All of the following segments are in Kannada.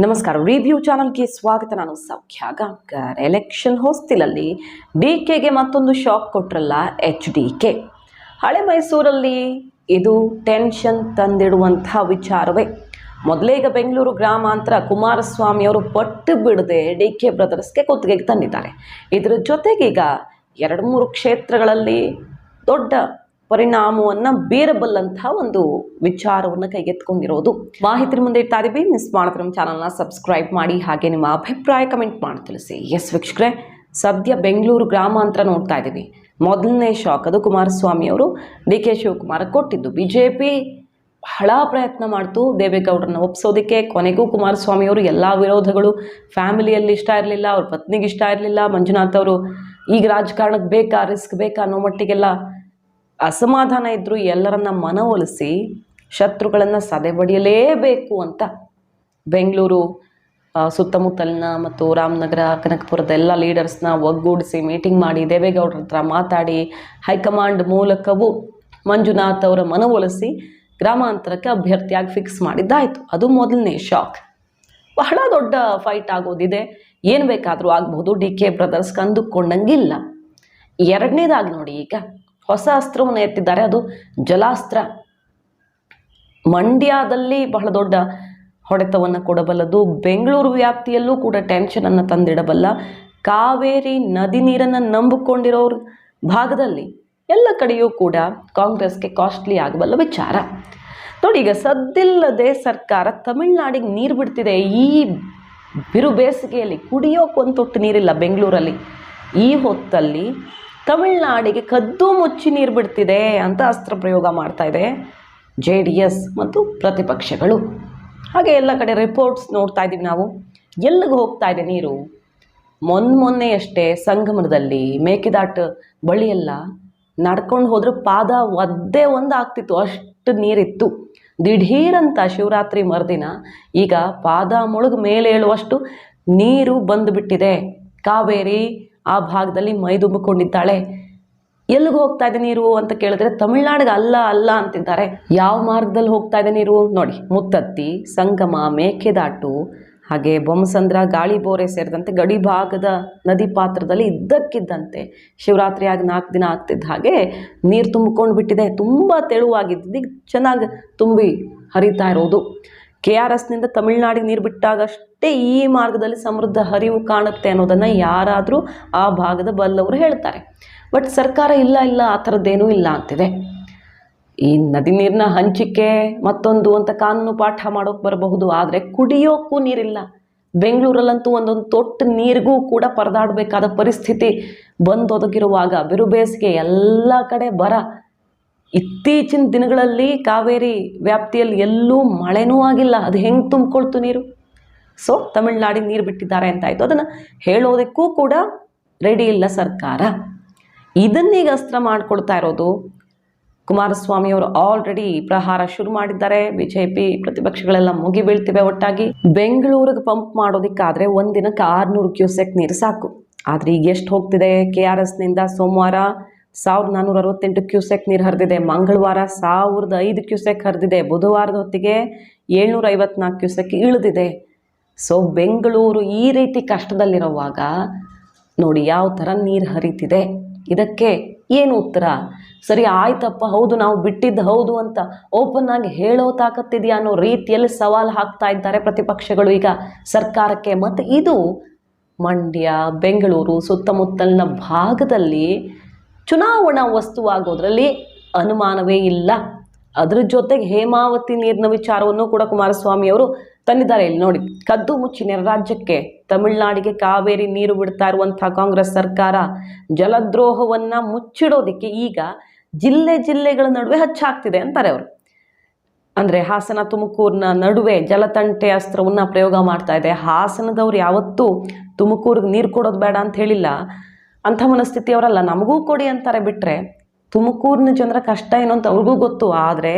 ನಮಸ್ಕಾರ. ರಿವ್ಯೂ ಚಾನಲ್ಗೆ ಸ್ವಾಗತ. ನಾನು ಸೌಖ್ಯ ಗಾಂವ್ಕರ್. ಎಲೆಕ್ಷನ್ ಹೊಸ್ತಿಲಲ್ಲಿ ಡಿಕೆಗೆ ಮತ್ತೊಂದು ಶಾಕ್ ಕೊಟ್ರಲ್ಲ HDK. ಹಳೆ ಮೈಸೂರಲ್ಲಿ ಇದು ಟೆನ್ಷನ್ ತಂದಿಡುವಂಥ ವಿಚಾರವೇ. ಮೊದಲೇ ಈಗ ಬೆಂಗಳೂರು ಗ್ರಾಮಾಂತರ ಕುಮಾರಸ್ವಾಮಿ ಅವರು ಪಟ್ಟು ಬಿಡದೆ DK ಬ್ರದರ್ಸ್ಗೆ ಕುತ್ತಿಗೆಗೆ ತಂದಿದ್ದಾರೆ. ಇದರ ಜೊತೆಗೀಗ 2-3 ಕ್ಷೇತ್ರಗಳಲ್ಲಿ ದೊಡ್ಡ ಪರಿಣಾಮವನ್ನು ಬೀರಬಲ್ಲಂತಹ ಒಂದು ವಿಚಾರವನ್ನು ಕೈಗೆತ್ಕೊಂಡಿರೋದು. ಮಾಹಿತಿ ಮುಂದೆ ಇಡ್ತಾ ಇದೀವಿ. ಮಿಸ್ ಮಾಡಿದ್ರೆ ನಮ್ಮ ಚಾನಲ್ನ ಸಬ್ಸ್ಕ್ರೈಬ್ ಮಾಡಿ, ಹಾಗೆ ನಿಮ್ಮ ಅಭಿಪ್ರಾಯ ಕಮೆಂಟ್ ಮಾಡಿ ತಿಳಿಸಿ. ಎಸ್ ವೀಕ್ಷಕರೇ, ಸದ್ಯ ಬೆಂಗಳೂರು ಗ್ರಾಮಾಂತರ ನೋಡ್ತಾ ಇದ್ದೀವಿ. ಮೊದಲನೇ ಶಾಕ್ ಅದು ಕುಮಾರಸ್ವಾಮಿ ಅವರು DK ಶಿವಕುಮಾರ್ ಕೊಟ್ಟಿದ್ದು. BJP ಬಹಳ ಪ್ರಯತ್ನ ಮಾಡ್ತು ದೇವೇಗೌಡರನ್ನ ಒಪ್ಸೋದಕ್ಕೆ. ಕೊನೆಗೂ ಕುಮಾರಸ್ವಾಮಿ ಅವರು ಎಲ್ಲ ವಿರೋಧಗಳು, ಫ್ಯಾಮಿಲಿಯಲ್ಲಿ ಇಷ್ಟ ಇರಲಿಲ್ಲ, ಅವ್ರ ಪತ್ನಿಗೆ ಇಷ್ಟ ಇರಲಿಲ್ಲ, ಮಂಜುನಾಥ್ ಅವರು ಈಗ ರಾಜಕಾರಣಕ್ಕೆ ಬೇಕಾ, ರಿಸ್ಕ್ ಬೇಕಾ ಅನ್ನೋ ಮಟ್ಟಿಗೆಲ್ಲ ಅಸಮಾಧಾನ ಇದ್ದರೂ ಎಲ್ಲರನ್ನ ಮನವೊಲಿಸಿ ಶತ್ರುಗಳನ್ನು ಸದೆಬಡಿಯಲೇಬೇಕು ಅಂತ ಬೆಂಗಳೂರು ಸುತ್ತಮುತ್ತಲಿನ ಮತ್ತು ರಾಮನಗರ, ಕನಕಪುರದ ಎಲ್ಲ ಲೀಡರ್ಸ್ನ ಒಗ್ಗೂಡಿಸಿ ಮೀಟಿಂಗ್ ಮಾಡಿ ದೇವೇಗೌಡರ ಹತ್ರ ಮಾತಾಡಿ ಹೈಕಮಾಂಡ್ ಮೂಲಕವೂ ಮಂಜುನಾಥ್ ಅವರ ಮನವೊಲಿಸಿ ಗ್ರಾಮಾಂತರಕ್ಕೆ ಅಭ್ಯರ್ಥಿಯಾಗಿ ಫಿಕ್ಸ್ ಮಾಡಿದ್ದಾಯಿತು. ಅದು ಮೊದಲನೇ ಶಾಕ್. ಬಹಳ ದೊಡ್ಡ ಫೈಟ್ ಆಗೋದಿದೆ, ಏನು ಬೇಕಾದರೂ ಆಗಬಹುದು, DK ಬ್ರದರ್ಸ್ ಕಂದುಕೊಂಡಂಗಿಲ್ಲ. ಎರಡನೇದಾಗಿ ನೋಡಿ, ಈಗ ಹೊಸ ಅಸ್ತ್ರವನ್ನು ಎತ್ತಿದ್ದಾರೆ, ಅದು ಜಲಾಸ್ತ್ರ. ಮಂಡ್ಯದಲ್ಲಿ ಬಹಳ ದೊಡ್ಡ ಹೊಡೆತವನ್ನು ಕೊಡಬಲ್ಲದು, ಬೆಂಗಳೂರು ವ್ಯಾಪ್ತಿಯಲ್ಲೂ ಕೂಡ ಟೆನ್ಷನನ್ನು ತಂದಿಡಬಲ್ಲ, ಕಾವೇರಿ ನದಿ ನೀರನ್ನು ನಂಬಿಕೊಂಡಿರೋರ ಭಾಗದಲ್ಲಿ ಎಲ್ಲ ಕಡೆಯೂ ಕೂಡ ಕಾಂಗ್ರೆಸ್ಗೆ ಕಾಸ್ಟ್ಲಿ ಆಗಬಲ್ಲ ವಿಚಾರ. ನೋಡಿ, ಈಗ ಸದ್ದಿಲ್ಲದೆ ಸರ್ಕಾರ ತಮಿಳ್ನಾಡಿಗೆ ನೀರು ಬಿಡ್ತಿದೆ. ಈ ಬಿರು ಬೇಸಿಗೆಯಲ್ಲಿ ಕುಡಿಯೋಕೆ ತೊಟ್ಟು ನೀರಿಲ್ಲ ಬೆಂಗಳೂರಲ್ಲಿ. ಈ ಹೊತ್ತಲ್ಲಿ ತಮಿಳ್ನಾಡಿಗೆ ಕದ್ದು ಮುಚ್ಚಿ ನೀರು ಬಿಡ್ತಿದೆ ಅಂತ ಅಸ್ತ್ರ ಪ್ರಯೋಗ ಮಾಡ್ತಾ ಇದೆ JDS ಮತ್ತು ಪ್ರತಿಪಕ್ಷಗಳು. ಹಾಗೆ ಎಲ್ಲ ಕಡೆ ರಿಪೋರ್ಟ್ಸ್ ನೋಡ್ತಾ ಇದ್ದೀವಿ ನಾವು. ಎಲ್ಲಿಗೆ ಹೋಗ್ತಾ ಇದೆ ನೀರು? ಮೊನ್ನೆಯಷ್ಟೇ ಸಂಗಮದಲ್ಲಿ ಮೇಕೆದಾಟು ಬಳಿಯೆಲ್ಲ ನಡ್ಕೊಂಡು ಹೋದ್ರೆ ಪಾದ ಒದ್ದೇ ಒಂದು ಆಗ್ತಿತ್ತು, ಅಷ್ಟು ನೀರಿತ್ತು. ದಿಢೀರಂತ ಶಿವರಾತ್ರಿ ಮರುದಿನ ಈಗ ಪಾದ ಮುಳುಗು ಮೇಲೆ ಏಳುವಷ್ಟು ನೀರು ಬಂದುಬಿಟ್ಟಿದೆ. ಕಾವೇರಿ ಆ ಭಾಗದಲ್ಲಿ ಮೈದುಂಬಿಕೊಂಡಿದ್ದಾಳೆ. ಎಲ್ಲಿಗೆ ಹೋಗ್ತಾ ಇದೆ ನೀರು ಅಂತ ಕೇಳಿದ್ರೆ ತಮಿಳ್ನಾಡಿಗೆ ಅಲ್ಲ ಅಂತಿದ್ದಾರೆ. ಯಾವ ಮಾರ್ಗದಲ್ಲಿ ಹೋಗ್ತಾ ಇದೆ ನೀರು ನೋಡಿ? ಮುತ್ತತ್ತಿ, ಸಂಗಮ, ಮೇಕೆದಾಟು, ಹಾಗೆ ಬೊಮ್ಮಸಂದ್ರ, ಗಾಳಿಬೋರೆ ಸೇರಿದಂತೆ ಗಡಿ ಭಾಗದ ನದಿ ಪಾತ್ರದಲ್ಲಿ ಇದ್ದಕ್ಕಿದ್ದಂತೆ ಶಿವರಾತ್ರಿಯಾಗಿ 4 ದಿನ ಆಗ್ತಿದ್ದ ಹಾಗೆ ನೀರು ತುಂಬಿಕೊಂಡು ಬಿಟ್ಟಿದೆ. ತುಂಬ ತೆಳುವಾಗಿದ್ದು ಚೆನ್ನಾಗಿ ತುಂಬಿ ಹರಿತಾ ಇರೋದು. KRSನಿಂದ ತಮಿಳ್ನಾಡಿಗೆ ನೀರು ಬಿಟ್ಟಾಗಷ್ಟೇ ಈ ಮಾರ್ಗದಲ್ಲಿ ಸಮೃದ್ಧ ಹರಿವು ಕಾಣುತ್ತೆ ಅನ್ನೋದನ್ನು ಯಾರಾದರೂ ಆ ಭಾಗದ ಬಲ್ಲವರು ಹೇಳ್ತಾರೆ. ಬಟ್ ಸರ್ಕಾರ ಇಲ್ಲ ಆ ಥರದ್ದೇನೂ ಇಲ್ಲ ಅಂತಿದೆ. ಈ ನದಿ ನೀರಿನ ಹಂಚಿಕೆ ಮತ್ತೊಂದು ಅಂತ ಕಾನೂನು ಪಾಠ ಮಾಡೋಕೆ ಬರಬಹುದು, ಆದರೆ ಕುಡಿಯೋಕ್ಕೂ ನೀರಿಲ್ಲ. ಬೆಂಗಳೂರಲ್ಲಂತೂ ಒಂದೊಂದು ತೊಟ್ಟು ನೀರಿಗೂ ಕೂಡ ಪರದಾಡಬೇಕಾದ ಪರಿಸ್ಥಿತಿ ಬಂದೊದಗಿರುವಾಗ ಬಿರು ಬೇಸಿಗೆ, ಎಲ್ಲ ಕಡೆ ಬರ. ಇತ್ತೀಚಿನ ದಿನಗಳಲ್ಲಿ ಕಾವೇರಿ ವ್ಯಾಪ್ತಿಯಲ್ಲಿ ಎಲ್ಲೂ ಮಳೆನೂ ಆಗಿಲ್ಲ. ಅದು ಹೆಂಗೆ ತುಂಬಿಕೊಳ್ತು ನೀರು? ಸೊ ತಮಿಳ್ನಾಡಿಗೆ ನೀರು ಬಿಟ್ಟಿದ್ದಾರೆ ಅಂತಾಯಿತು. ಅದನ್ನು ಹೇಳೋದಕ್ಕೂ ಕೂಡ ರೆಡಿ ಇಲ್ಲ ಸರ್ಕಾರ. ಇದನ್ನೀಗ ಅಸ್ತ್ರ ಮಾಡಿಕೊಳ್ತಾ ಇರೋದು ಕುಮಾರಸ್ವಾಮಿ ಅವರು. ಆಲ್ರೆಡಿ ಪ್ರಹಾರ ಶುರು ಮಾಡಿದ್ದಾರೆ. BJP ಪ್ರತಿಪಕ್ಷಗಳೆಲ್ಲ ಮುಗಿ ಬೀಳ್ತಿವೆ ಒಟ್ಟಾಗಿ. ಬೆಂಗಳೂರಿಗೆ ಪಂಪ್ ಮಾಡೋದಕ್ಕಾದರೆ ಒಂದಿನಕ್ಕೆ 600 ಕ್ಯೂಸೆಕ್ ನೀರು ಸಾಕು. ಆದರೆ ಈಗ ಎಷ್ಟು ಹೋಗ್ತಿದೆ? KRSನಿಂದ ಸೋಮವಾರ 1468 ಕ್ಯೂಸೆಕ್ ನೀರು ಹರಿದಿದೆ, ಮಂಗಳವಾರ 1005 ಕ್ಯೂಸೆಕ್ ಹರಿದಿದೆ, ಬುಧವಾರದ ಹೊತ್ತಿಗೆ 754 ಕ್ಯೂಸೆಕ್ ಇಳಿದಿದೆ. ಸೊ ಬೆಂಗಳೂರು ಈ ರೀತಿ ಕಷ್ಟದಲ್ಲಿರುವಾಗ ನೋಡಿ ಯಾವ ಥರ ನೀರು ಹರಿತಿದೆ. ಇದಕ್ಕೆ ಏನು ಉತ್ತರ? ಸರಿ ಆಯ್ತಪ್ಪ, ಹೌದು ನಾವು ಬಿಟ್ಟಿದ್ದು ಹೌದು ಅಂತ ಓಪನ್ ಆಗಿ ಹೇಳೋ ತಾಕತ್ತಿದೆಯಾ ಅನ್ನೋ ರೀತಿಯಲ್ಲಿ ಸವಾಲು ಹಾಕ್ತಾ ಇದ್ದಾರೆ ಪ್ರತಿಪಕ್ಷಗಳು ಈಗ ಸರ್ಕಾರಕ್ಕೆ. ಮತ್ತು ಇದು ಮಂಡ್ಯ, ಬೆಂಗಳೂರು ಸುತ್ತಮುತ್ತಲಿನ ಭಾಗದಲ್ಲಿ ಚುನಾವಣಾ ವಸ್ತುವಾಗೋದ್ರಲ್ಲಿ ಅನುಮಾನವೇ ಇಲ್ಲ. ಅದ್ರ ಜೊತೆಗೆ ಹೇಮಾವತಿ ನೀರಿನ ವಿಚಾರವನ್ನು ಕೂಡ ಕುಮಾರಸ್ವಾಮಿ ಅವರು ತಂದಿದ್ದಾರೆ. ಇಲ್ಲಿ ನೋಡಿ, ಕದ್ದು ಮುಚ್ಚಿ ನೆರ ರಾಜ್ಯಕ್ಕೆ ತಮಿಳ್ನಾಡಿಗೆ ಕಾವೇರಿ ನೀರು ಬಿಡ್ತಾ ಇರುವಂಥ ಕಾಂಗ್ರೆಸ್ ಸರ್ಕಾರ ಜಲದ್ರೋಹವನ್ನು ಮುಚ್ಚಿಡೋದಕ್ಕೆ ಈಗ ಜಿಲ್ಲೆಗಳ ನಡುವೆ ಹಚ್ಚಾಕ್ತಿದೆ ಅಂತಾರೆ ಅವರು. ಅಂದರೆ ಹಾಸನ ತುಮಕೂರಿನ ನಡುವೆ ಜಲತಂಟೆ ಅಸ್ತ್ರವನ್ನು ಪ್ರಯೋಗ ಮಾಡ್ತಾ ಇದೆ. ಹಾಸನದವ್ರು ಯಾವತ್ತೂ ತುಮಕೂರಿಗೆ ನೀರು ಕೊಡೋದು ಬೇಡ ಅಂತ ಹೇಳಿಲ್ಲ, ಅಂಥ ಮನಸ್ಥಿತಿಯವರಲ್ಲ. ನಮಗೂ ಕೊಡಿ ಅಂತಾರೆ. ಬಿಟ್ಟರೆ ತುಮಕೂರಿನ ಜನರ ಕಷ್ಟ ಏನು ಅಂತ ಅವ್ರಿಗೂ ಗೊತ್ತು. ಆದರೆ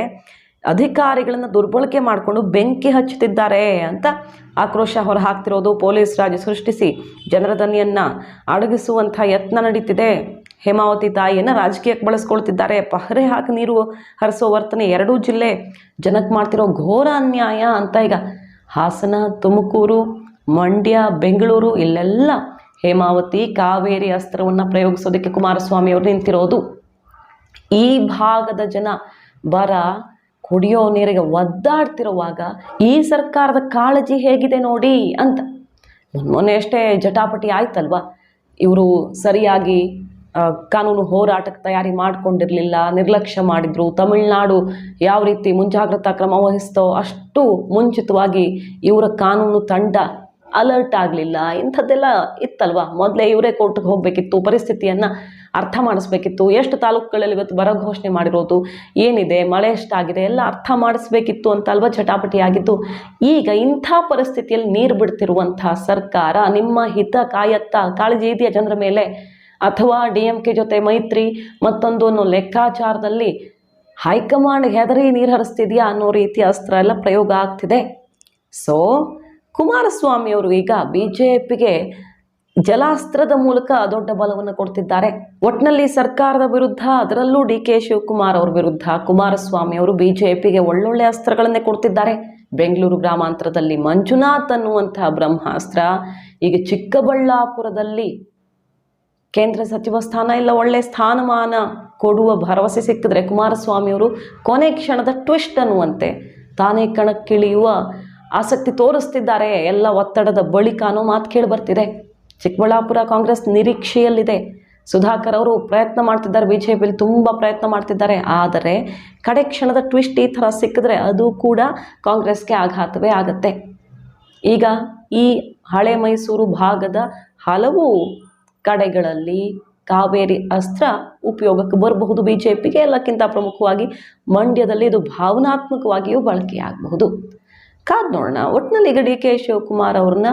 ಅಧಿಕಾರಿಗಳನ್ನು ದುರ್ಬಳಕೆ ಮಾಡಿಕೊಂಡು ಬೆಂಕಿ ಹಚ್ಚುತ್ತಿದ್ದಾರೆ ಅಂತ ಆಕ್ರೋಶ ಹೊರ ಹಾಕ್ತಿರೋದು. ಪೊಲೀಸ್ ರಾಜ್ ಸೃಷ್ಟಿಸಿ ಜನರ ದನಿಯನ್ನು ಅಡಗಿಸುವಂಥ ಯತ್ನ ನಡೀತಿದೆ. ಹೇಮಾವತಿ ತಾಯಿಯನ್ನು ರಾಜಕೀಯಕ್ಕೆ ಬಳಸ್ಕೊಳ್ತಿದ್ದಾರೆ. ಪಹರೆ ಹಾಕಿ ನೀರು ಹರಿಸೋ ವರ್ತನೆ ಎರಡೂ ಜಿಲ್ಲೆ ಜನಕ್ಕೆ ಮಾಡ್ತಿರೋ ಘೋರ ಅನ್ಯಾಯ ಅಂತ ಈಗ ಹಾಸನ, ತುಮಕೂರು, ಮಂಡ್ಯ, ಬೆಂಗಳೂರು ಇಲ್ಲೆಲ್ಲ ಹೇಮಾವತಿ, ಕಾವೇರಿ ಅಸ್ತ್ರವನ್ನು ಪ್ರಯೋಗಿಸೋದಕ್ಕೆ ಕುಮಾರಸ್ವಾಮಿ ಅವರು ನಿಂತಿರೋದು. ಈ ಭಾಗದ ಜನ ಬರ, ಕುಡಿಯೋ ನೀರಿಗೆ ಒದ್ದಾಡ್ತಿರುವಾಗ ಈ ಸರ್ಕಾರದ ಕಾಳಜಿ ಹೇಗಿದೆ ನೋಡಿ ಅಂತ. ಮೊನ್ನೆ ಅಷ್ಟೇ ಜಟಾಪಟಿ ಆಯ್ತಲ್ವ, ಇವರು ಸರಿಯಾಗಿ ಕಾನೂನು ಹೋರಾಟಕ್ಕೆ ತಯಾರಿ ಮಾಡಿಕೊಂಡಿರಲಿಲ್ಲ, ನಿರ್ಲಕ್ಷ್ಯ ಮಾಡಿದರು. ತಮಿಳುನಾಡು ಯಾವ ರೀತಿ ಮುಂಜಾಗ್ರತಾ ಕ್ರಮ ವಹಿಸ್ತೋ ಅಷ್ಟು ಮುಂಚಿತವಾಗಿ ಇವರ ಕಾನೂನು ತಂಡ ಅಲರ್ಟ್ ಆಗಲಿಲ್ಲ. ಇಂಥದ್ದೆಲ್ಲ ಇತ್ತಲ್ವ. ಮೊದಲೇ ಇವರೇ ಕೋರ್ಟ್ಗೆ ಹೋಗಬೇಕಿತ್ತು, ಪರಿಸ್ಥಿತಿಯನ್ನು ಅರ್ಥ ಮಾಡಿಸ್ಬೇಕಿತ್ತು. ಎಷ್ಟು ತಾಲೂಕುಗಳಲ್ಲಿ ಇವತ್ತು ಬರ ಘೋಷಣೆ ಮಾಡಿರೋದು, ಏನಿದೆ, ಮಳೆ ಎಷ್ಟಾಗಿದೆ ಎಲ್ಲ ಅರ್ಥ ಮಾಡಿಸ್ಬೇಕಿತ್ತು ಅಂತ ಅಲ್ವ ಜಟಾಪಟಿ ಆಗಿದ್ದು. ಈಗ ಇಂಥ ಪರಿಸ್ಥಿತಿಯಲ್ಲಿ ನೀರು ಬಿಡ್ತಿರುವಂಥ ಸರ್ಕಾರ ನಿಮ್ಮ ಹಿತ ಕಾಯತ್ತಾ? ಕಾಳಜಿ ಇದೆಯಾ ಜನರ ಮೇಲೆ? ಅಥವಾ DMK ಜೊತೆ ಮೈತ್ರಿ ಮತ್ತೊಂದು ಅನ್ನೋ ಲೆಕ್ಕಾಚಾರದಲ್ಲಿ ಹೈಕಮಾಂಡ್ ಹೆದರಿ ನೀರು ಹರಿಸ್ತಿದೆಯಾ ಅನ್ನೋ ರೀತಿಯ ಅಸ್ತ್ರ ಎಲ್ಲ ಪ್ರಯೋಗ ಆಗ್ತಿದೆ. ಸೊ ಕುಮಾರಸ್ವಾಮಿ ಅವರು ಈಗ BJPಗೆ ಜಲಾಸ್ತ್ರದ ಮೂಲಕ ದೊಡ್ಡ ಬಲವನ್ನು ಕೊಡ್ತಿದ್ದಾರೆ. ಒಟ್ಟಿನಲ್ಲಿ ಸರ್ಕಾರದ ವಿರುದ್ಧ, ಅದರಲ್ಲೂ DK ಶಿವಕುಮಾರ್ ಅವ್ರ ವಿರುದ್ಧ ಕುಮಾರಸ್ವಾಮಿ ಅವರು BJPಗೆ ಒಳ್ಳೊಳ್ಳೆ ಅಸ್ತ್ರಗಳನ್ನೇ ಕೊಡ್ತಿದ್ದಾರೆ. ಬೆಂಗಳೂರು ಗ್ರಾಮಾಂತರದಲ್ಲಿ ಮಂಜುನಾಥ್ ಅನ್ನುವಂತಹ ಬ್ರಹ್ಮಾಸ್ತ್ರ, ಈಗ ಚಿಕ್ಕಬಳ್ಳಾಪುರದಲ್ಲಿ ಕೇಂದ್ರ ಸಚಿವ ಸ್ಥಾನ ಇಲ್ಲ ಒಳ್ಳೆ ಸ್ಥಾನಮಾನ ಕೊಡುವ ಭರವಸೆ ಸಿಕ್ಕಿದ್ರೆ ಕುಮಾರಸ್ವಾಮಿಯವರು ಕೊನೆ ಕ್ಷಣದ ಟ್ವಿಸ್ಟ್ ಅನ್ನುವಂತೆ ತಾನೇ ಕಣಕ್ಕಿಳಿಯುವ ಆಸಕ್ತಿ ತೋರಿಸ್ತಿದ್ದಾರೆ. ಎಲ್ಲ ಒತ್ತಡದ ಬಳಿಕ ಅನ್ನೋ ಮಾತು ಕೇಳಿ ಬರ್ತಿದೆ. ಚಿಕ್ಕಬಳ್ಳಾಪುರ ಕಾಂಗ್ರೆಸ್ ನಿರೀಕ್ಷೆಯಲ್ಲಿದೆ. ಸುಧಾಕರ್ ಅವರು ಪ್ರಯತ್ನ ಮಾಡ್ತಿದ್ದಾರೆ, BJPಯಲ್ಲಿ ತುಂಬ ಪ್ರಯತ್ನ ಮಾಡ್ತಿದ್ದಾರೆ. ಆದರೆ ಕಡೆ ಕ್ಷಣದ ಟ್ವಿಸ್ಟ್ ಈ ಥರ ಸಿಕ್ಕಿದ್ರೆ ಅದು ಕೂಡ ಕಾಂಗ್ರೆಸ್ಗೆ ಆಘಾತವೇ ಆಗತ್ತೆ. ಈಗ ಈ ಹಳೆ ಮೈಸೂರು ಭಾಗದ ಹಲವು ಕಡೆಗಳಲ್ಲಿ ಕಾವೇರಿ ಅಸ್ತ್ರ ಉಪಯೋಗಕ್ಕೆ ಬರಬಹುದು BJPಗೆ. ಎಲ್ಲಕ್ಕಿಂತ ಪ್ರಮುಖವಾಗಿ ಮಂಡ್ಯದಲ್ಲಿ ಇದು ಭಾವನಾತ್ಮಕವಾಗಿಯೂ ಬಳಕೆಯಾಗಬಹುದು. ಕಾದ್ ನೋಡೋಣ. ಒಟ್ಟಿನಲ್ಲಿ ಈಗ DK ಶಿವಕುಮಾರ್ ಅವ್ರನ್ನ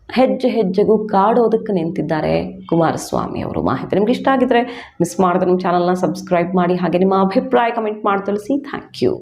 ಹೆಜ್ಜೆ ಹೆಜ್ಜೆಗೂ ಕಾಡೋದಕ್ಕೆ ನಿಂತಿದ್ದಾರೆ ಕುಮಾರಸ್ವಾಮಿ ಅವರು. ಮಾಹಿತಿ ನಿಮ್ಗೆ ಇಷ್ಟ ಆಗಿದ್ರೆ ಮಿಸ್ ಮಾಡಿದ್ರೆ ನಮ್ಮ ಚಾನಲ್ನ ಸಬ್ಸ್ಕ್ರೈಬ್ ಮಾಡಿ, ಹಾಗೆ ನಿಮ್ಮ ಅಭಿಪ್ರಾಯ ಕಮೆಂಟ್ ಮಾಡಿ ತಿಳಿಸಿ. Thank you.